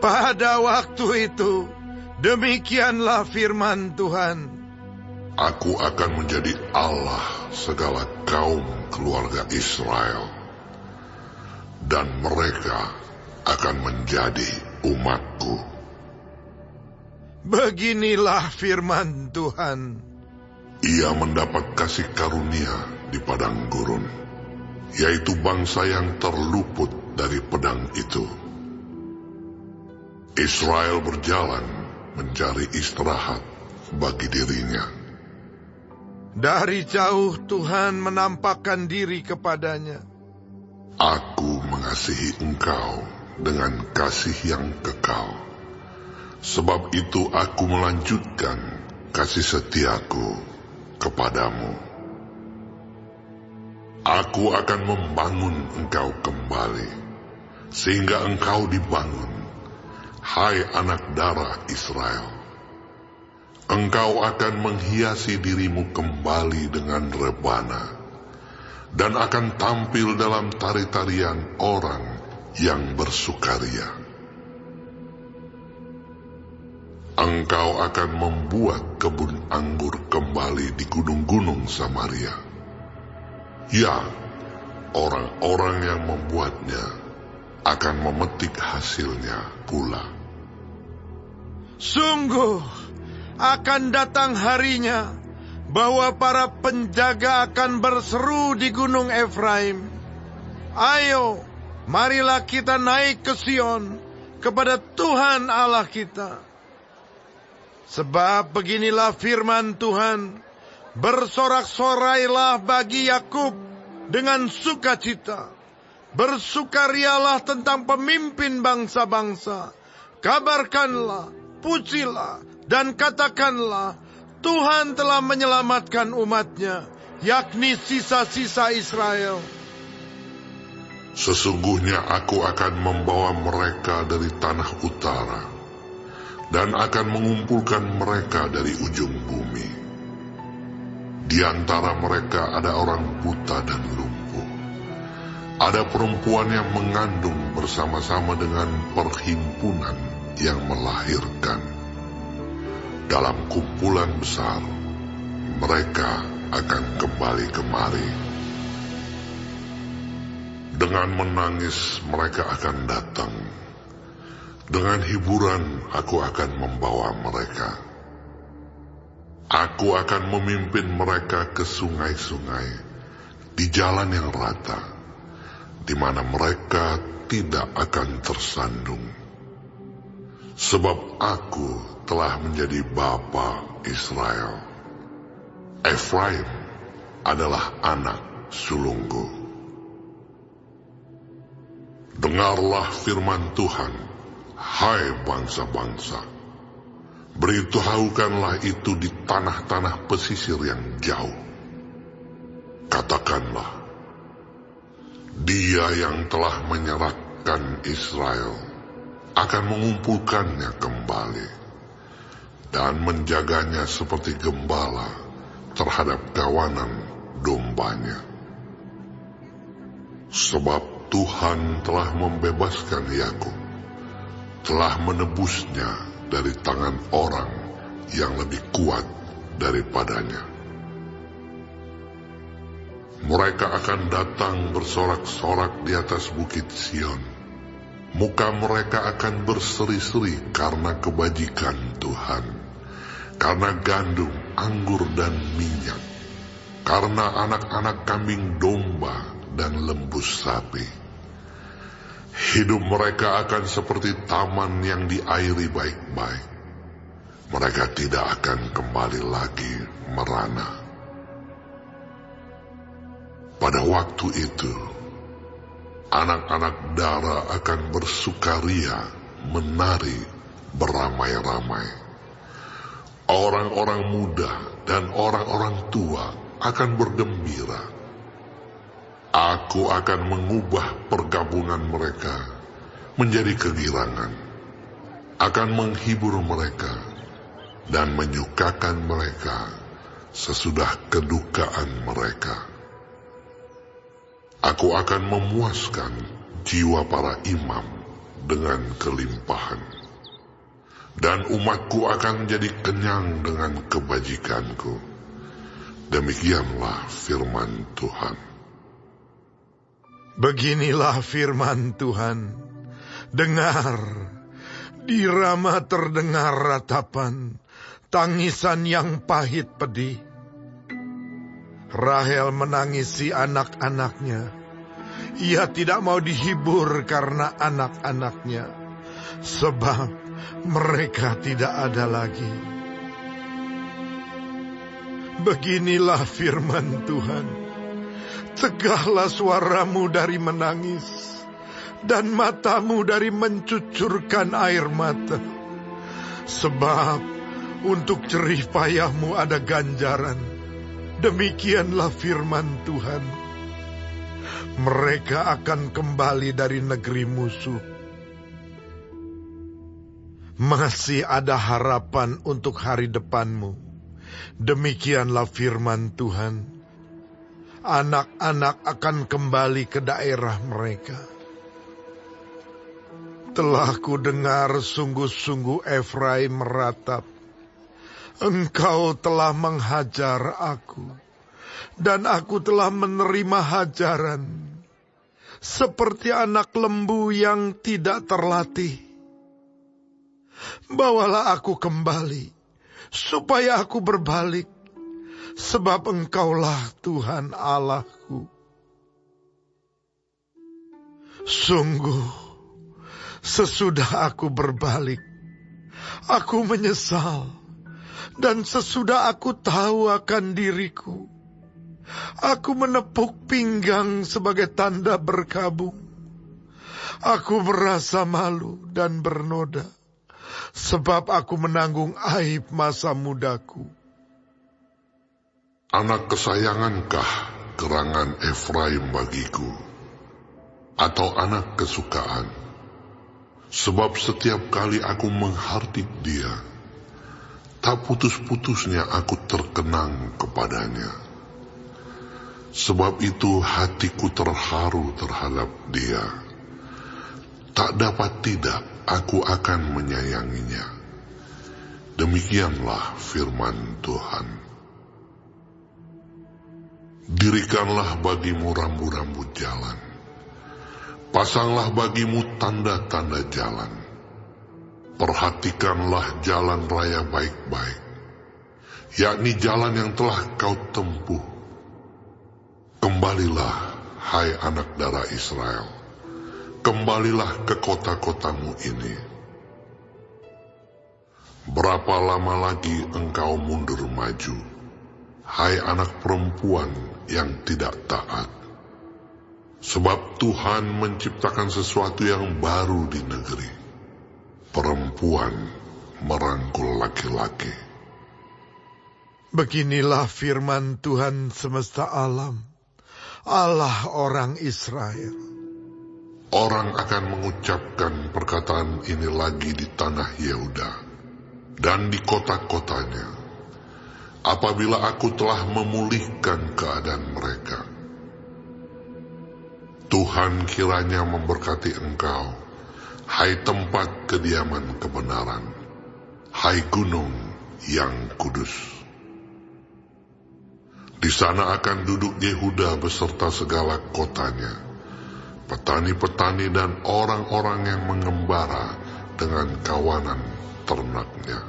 Pada waktu itu, demikianlah firman Tuhan. Aku akan menjadi Allah segala kaum keluarga Israel, dan mereka akan menjadi umatku. Beginilah firman Tuhan. Ia mendapat kasih karunia di padang gurun, yaitu bangsa yang terluput dari pedang itu. Israel berjalan mencari istirahat bagi dirinya. Dari jauh Tuhan menampakkan diri kepadanya. Aku mengasihi engkau dengan kasih yang kekal. Sebab itu aku melanjutkan kasih setiaku kepadamu. Aku akan membangun engkau kembali, sehingga engkau dibangun, hai anak darah Israel. Engkau akan menghiasi dirimu kembali dengan rebana, dan akan tampil dalam tari-tarian orang yang bersukaria. Engkau akan membuat kebun anggur kembali di gunung-gunung Samaria. Ya, orang-orang yang membuatnya akan memetik hasilnya pula. Sungguh, akan datang harinya bahwa para penjaga akan berseru di gunung Efraim, "Ayo, marilah kita naik ke Sion, kepada Tuhan Allah kita." Sebab beginilah firman Tuhan, bersorak-sorailah bagi Yakub dengan sukacita. Bersukarialah tentang pemimpin bangsa-bangsa. Kabarkanlah, pujilah, dan katakanlah, Tuhan telah menyelamatkan umatnya, yakni sisa-sisa Israel. Sesungguhnya aku akan membawa mereka dari tanah utara, dan akan mengumpulkan mereka dari ujung bumi. Di antara mereka ada orang buta dan lumpuh. Ada perempuan yang mengandung bersama-sama dengan perhimpunan yang melahirkan. Dalam kumpulan besar, mereka akan kembali kemari. Dengan menangis mereka akan datang. Dengan hiburan aku akan membawa mereka. Aku akan memimpin mereka ke sungai-sungai, di jalan yang rata, di mana mereka tidak akan tersandung. Sebab aku telah menjadi bapa Israel. Efraim adalah anak sulungku. Dengarlah firman Tuhan, hai bangsa-bangsa. Beritahukanlah itu di tanah-tanah pesisir yang jauh. Katakanlah, Dia yang telah menyerahkan Israel akan mengumpulkannya kembali dan menjaganya seperti gembala terhadap kawanan dombanya. Sebab Tuhan telah membebaskan Yakub, telah menebusnya dari tangan orang yang lebih kuat daripadanya. Mereka akan datang bersorak-sorak di atas bukit Sion. Muka mereka akan berseri-seri karena kebajikan Tuhan, karena gandum, anggur, dan minyak, karena anak-anak kambing domba dan lembu sapi. Hidup mereka akan seperti taman yang diairi baik-baik. Mereka tidak akan kembali lagi merana. Pada waktu itu, anak-anak Dara akan bersukaria, menari beramai-ramai. Orang-orang muda dan orang-orang tua akan bergembira. Aku akan mengubah pergabungan mereka menjadi kegirangan, akan menghibur mereka dan menyukakan mereka sesudah kedukaan mereka. Aku akan memuaskan jiwa para imam dengan kelimpahan, dan umatku akan menjadi kenyang dengan kebajikanku. Demikianlah firman Tuhan. Beginilah firman Tuhan. Dengar, di Rama terdengar ratapan, tangisan yang pahit pedih. Rahel menangisi anak-anaknya. Ia tidak mau dihibur karena anak-anaknya, sebab mereka tidak ada lagi. Beginilah firman Tuhan. Cegahlah suaramu dari menangis, dan matamu dari mencucurkan air mata. Sebab untuk jerih payahmu ada ganjaran. Demikianlah firman Tuhan. Mereka akan kembali dari negeri musuh. Masih ada harapan untuk hari depanmu. Demikianlah firman Tuhan. Anak-anak akan kembali ke daerah mereka. Telah kudengar sungguh-sungguh Efraim meratap. Engkau telah menghajar aku, dan aku telah menerima hajaran, seperti anak lembu yang tidak terlatih. Bawalah aku kembali, supaya aku berbalik, sebab Engkaulah Tuhan Allahku. Sungguh, sesudah aku berbalik, aku menyesal. Dan sesudah aku tahu akan diriku, aku menepuk pinggang sebagai tanda berkabung. Aku merasa malu dan bernoda, sebab aku menanggung aib masa mudaku. Anak kesayangankah gerangan Efraim bagiku, atau anak kesukaan? Sebab setiap kali aku menghardik dia, tak putus-putusnya aku terkenang kepadanya. Sebab itu hatiku terharu terhadap dia. Tak dapat tidak aku akan menyayanginya. Demikianlah firman Tuhan. Dirikanlah bagimu rambu-rambu jalan. Pasanglah bagimu tanda-tanda jalan. Perhatikanlah jalan raya baik-baik, yakni jalan yang telah kau tempuh. Kembalilah, hai anak darah Israel, kembalilah ke kota-kotamu ini. Berapa lama lagi engkau mundur maju, hai anak perempuan yang tidak taat? Sebab Tuhan menciptakan sesuatu yang baru di negeri. Perempuan merangkul laki-laki. Beginilah firman Tuhan semesta alam, Allah orang Israel. Orang akan mengucapkan perkataan ini lagi di tanah Yehuda dan di kota-kotanya, apabila aku telah memulihkan keadaan mereka. Tuhan kiranya memberkati engkau, hai tempat kediaman kebenaran, hai gunung yang kudus. Di sana akan duduk Yehuda beserta segala kotanya, petani-petani dan orang-orang yang mengembara dengan kawanan ternaknya.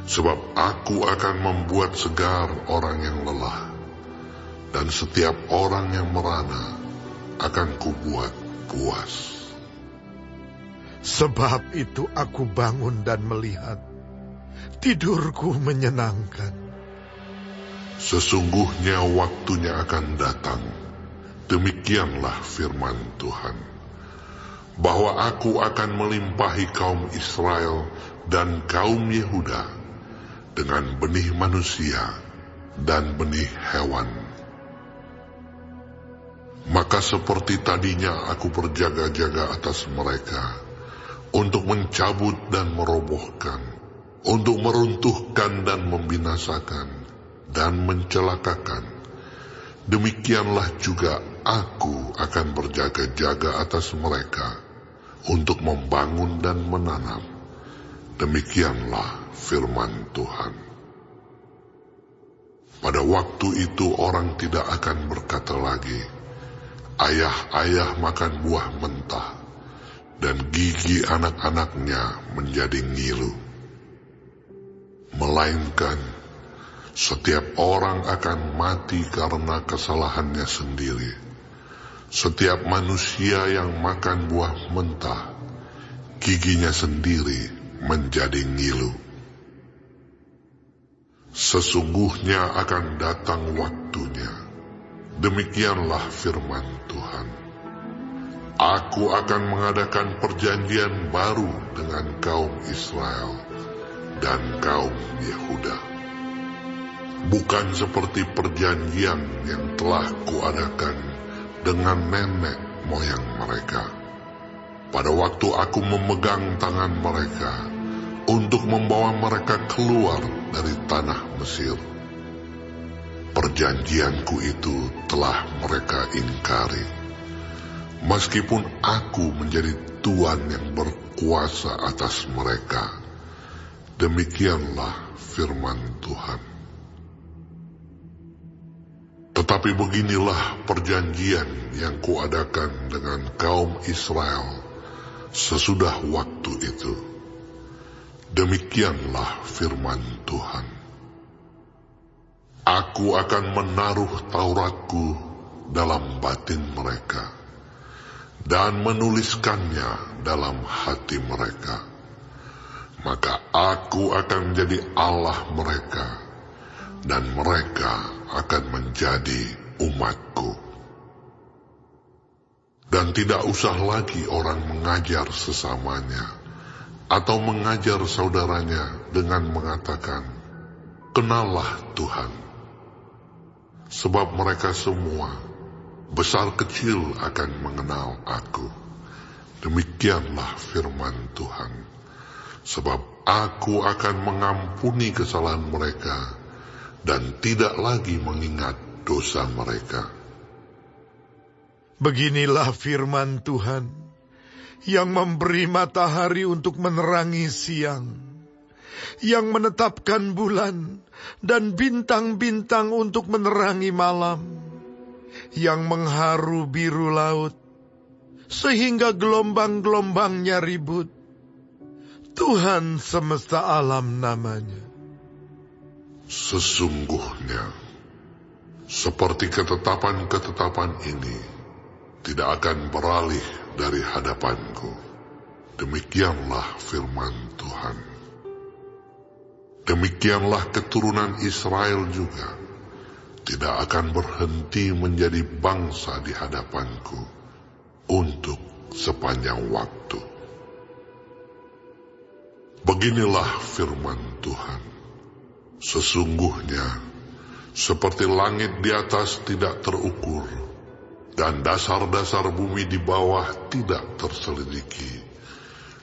Sebab aku akan membuat segar orang yang lelah, dan setiap orang yang merana akan kubuat puas. Sebab itu aku bangun dan melihat, tidurku menyenangkan. Sesungguhnya waktunya akan datang, demikianlah firman Tuhan, bahwa aku akan melimpahi kaum Israel dan kaum Yehuda dengan benih manusia dan benih hewan. Maka seperti tadinya aku berjaga-jaga atas mereka, untuk mencabut dan merobohkan, untuk meruntuhkan dan membinasakan, dan mencelakakan. Demikianlah juga aku akan berjaga-jaga atas mereka, untuk membangun dan menanam. Demikianlah firman Tuhan. Pada waktu itu orang tidak akan berkata lagi, ayah-ayah makan buah mentah, dan gigi anak-anaknya menjadi ngilu. Melainkan, setiap orang akan mati karena kesalahannya sendiri. Setiap manusia yang makan buah mentah, giginya sendiri menjadi ngilu. Sesungguhnya akan datang waktunya, demikianlah firman Tuhan. Aku akan mengadakan perjanjian baru dengan kaum Israel dan kaum Yehuda. Bukan seperti perjanjian yang telah kuadakan dengan nenek moyang mereka, pada waktu aku memegang tangan mereka untuk membawa mereka keluar dari tanah Mesir. Perjanjianku itu telah mereka ingkari, meskipun aku menjadi Tuhan yang berkuasa atas mereka. Demikianlah firman Tuhan. Tetapi beginilah perjanjian yang kuadakan dengan kaum Israel sesudah waktu itu. Demikianlah firman Tuhan. Aku akan menaruh Tauratku dalam batin mereka dan menuliskannya dalam hati mereka. Maka aku akan menjadi Allah mereka, dan mereka akan menjadi umatku. Dan tidak usah lagi orang mengajar sesamanya atau mengajar saudaranya dengan mengatakan, kenallah Tuhan. Sebab mereka semua, besar kecil, akan mengenal aku. Demikianlah firman Tuhan. Sebab aku akan mengampuni kesalahan mereka dan tidak lagi mengingat dosa mereka. Beginilah firman Tuhan, yang memberi matahari untuk menerangi siang, yang menetapkan bulan dan bintang-bintang untuk menerangi malam, yang mengharu biru laut, sehingga gelombang-gelombangnya ribut. Tuhan semesta alam namanya. Sesungguhnya, seperti ketetapan-ketetapan ini tidak akan beralih dari hadapanku. Demikianlah firman Tuhan. Demikianlah keturunan Israel juga tidak akan berhenti menjadi bangsa di hadapanku untuk sepanjang waktu. Beginilah firman Tuhan. Sesungguhnya, seperti langit di atas tidak terukur, dan dasar-dasar bumi di bawah tidak terselidiki,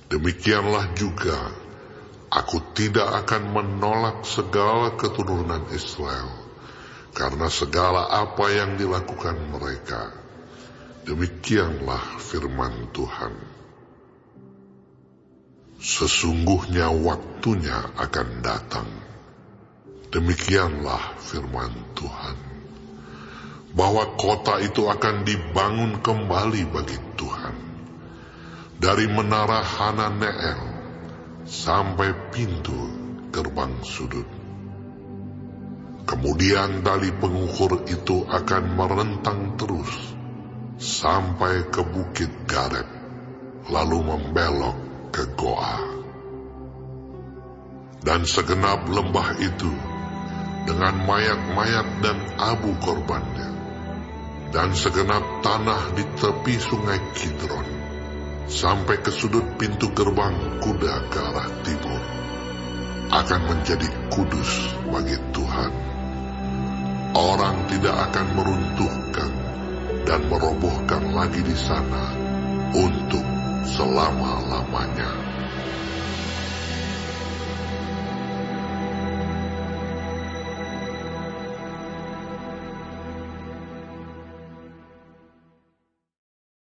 demikianlah juga aku tidak akan menolak segala keturunan Israel, karena segala apa yang dilakukan mereka. Demikianlah firman Tuhan. Sesungguhnya waktunya akan datang. Demikianlah firman Tuhan, bahwa kota itu akan dibangun kembali bagi Tuhan, dari menara Hananeel sampai pintu gerbang sudut. Kemudian tali pengukur itu akan merentang terus sampai ke bukit Gareb, lalu membelok ke Goa. Dan segenap lembah itu dengan mayat-mayat dan abu korbannya, dan segenap tanah di tepi sungai Kidron, sampai ke sudut pintu gerbang kuda ke arah timur, akan menjadi kudus bagi Tuhan. Orang tidak akan meruntuhkan dan merobohkan lagi di sana untuk selama-lamanya.